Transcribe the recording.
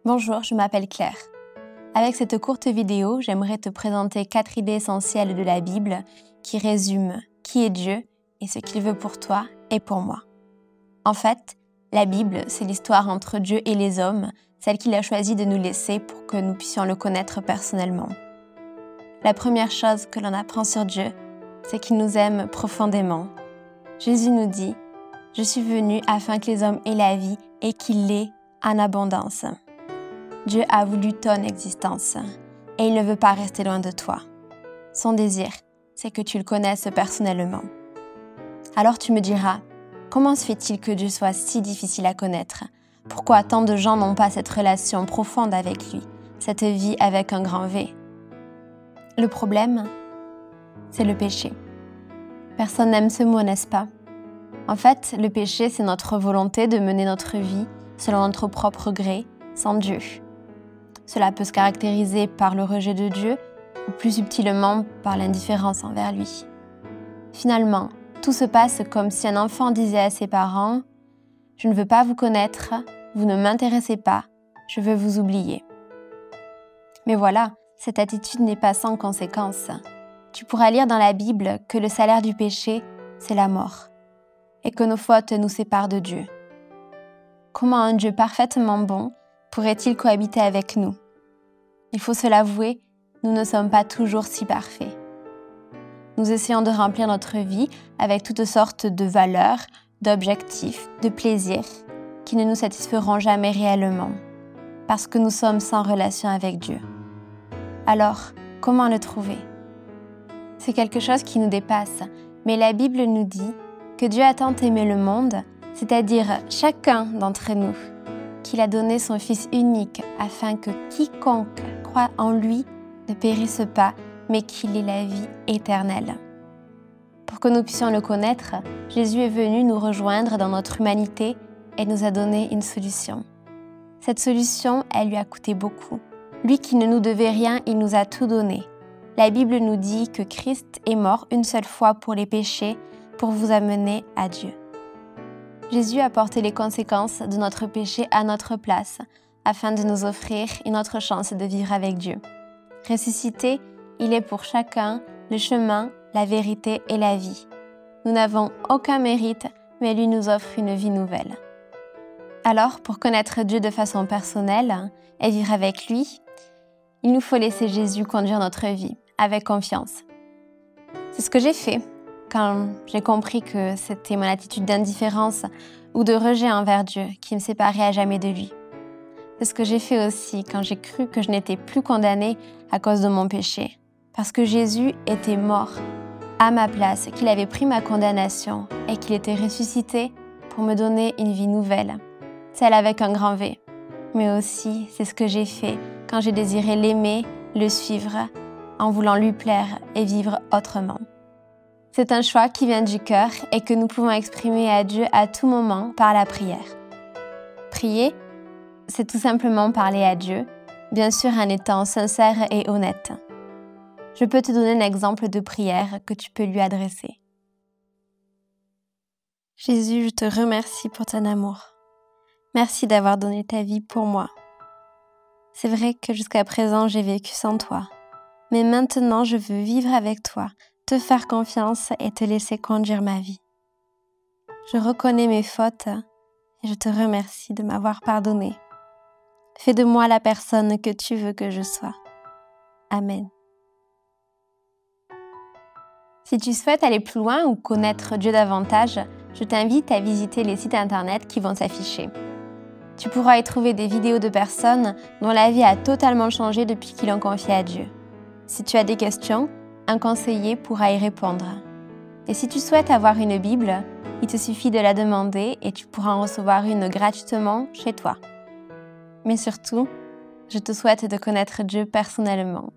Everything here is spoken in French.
Bonjour, je m'appelle Claire. Avec cette courte vidéo, j'aimerais te présenter 4 idées essentielles de la Bible qui résument qui est Dieu et ce qu'il veut pour toi et pour moi. En fait, la Bible, c'est l'histoire entre Dieu et les hommes, celle qu'il a choisi de nous laisser pour que nous puissions le connaître personnellement. La première chose que l'on apprend sur Dieu, c'est qu'il nous aime profondément. Jésus nous dit « Je suis venu afin que les hommes aient la vie et qu'ils l'aient en abondance ». Dieu a voulu ton existence et il ne veut pas rester loin de toi. Son désir, c'est que tu le connaisses personnellement. Alors tu me diras, comment se fait-il que Dieu soit si difficile à connaître? Pourquoi tant de gens n'ont pas cette relation profonde avec lui, cette vie avec un grand V? Le problème, c'est le péché. Personne n'aime ce mot, n'est-ce pas? En fait, le péché, c'est notre volonté de mener notre vie selon notre propre gré, sans Dieu. Cela peut se caractériser par le rejet de Dieu ou plus subtilement par l'indifférence envers lui. Finalement, tout se passe comme si un enfant disait à ses parents « Je ne veux pas vous connaître, vous ne m'intéressez pas, je veux vous oublier ». Mais voilà, cette attitude n'est pas sans conséquence. Tu pourras lire dans la Bible que le salaire du péché, c'est la mort, et que nos fautes nous séparent de Dieu. Comment un Dieu parfaitement bon pourrait-il cohabiter avec nous? Il faut se l'avouer, nous ne sommes pas toujours si parfaits. Nous essayons de remplir notre vie avec toutes sortes de valeurs, d'objectifs, de plaisirs qui ne nous satisferont jamais réellement, parce que nous sommes sans relation avec Dieu. Alors, comment le trouver? C'est quelque chose qui nous dépasse, mais la Bible nous dit que Dieu a tant aimé le monde, c'est-à-dire chacun d'entre nous, qu'il a donné son Fils unique afin que quiconque croit en lui ne périsse pas, mais qu'il ait la vie éternelle. Pour que nous puissions le connaître, Jésus est venu nous rejoindre dans notre humanité et nous a donné une solution. Cette solution, elle lui a coûté beaucoup. Lui qui ne nous devait rien, il nous a tout donné. La Bible nous dit que Christ est mort une seule fois pour les péchés, pour vous amener à Dieu. Jésus a porté les conséquences de notre péché à notre place, afin de nous offrir une autre chance de vivre avec Dieu. Ressuscité, il est pour chacun le chemin, la vérité et la vie. Nous n'avons aucun mérite, mais lui nous offre une vie nouvelle. Alors, pour connaître Dieu de façon personnelle et vivre avec lui, il nous faut laisser Jésus conduire notre vie avec confiance. C'est ce que j'ai fait quand j'ai compris que c'était mon attitude d'indifférence ou de rejet envers Dieu qui me séparait à jamais de lui. C'est ce que j'ai fait aussi quand j'ai cru que je n'étais plus condamnée à cause de mon péché, parce que Jésus était mort à ma place, qu'il avait pris ma condamnation et qu'il était ressuscité pour me donner une vie nouvelle, celle avec un grand V. Mais aussi, c'est ce que j'ai fait quand j'ai désiré l'aimer, le suivre, en voulant lui plaire et vivre autrement. C'est un choix qui vient du cœur et que nous pouvons exprimer à Dieu à tout moment par la prière. Prier, c'est tout simplement parler à Dieu, bien sûr en étant sincère et honnête. Je peux te donner un exemple de prière que tu peux lui adresser. Jésus, je te remercie pour ton amour. Merci d'avoir donné ta vie pour moi. C'est vrai que jusqu'à présent, j'ai vécu sans toi. Mais maintenant, je veux vivre avec toi, te faire confiance et te laisser conduire ma vie. Je reconnais mes fautes et je te remercie de m'avoir pardonné. Fais de moi la personne que tu veux que je sois. Amen. Si tu souhaites aller plus loin ou connaître Dieu davantage, je t'invite à visiter les sites internet qui vont s'afficher. Tu pourras y trouver des vidéos de personnes dont la vie a totalement changé depuis qu'ils l'ont confiée à Dieu. Si tu as des questions, un conseiller pourra y répondre. Et si tu souhaites avoir une Bible, il te suffit de la demander et tu pourras en recevoir une gratuitement chez toi. Mais surtout, je te souhaite de connaître Dieu personnellement.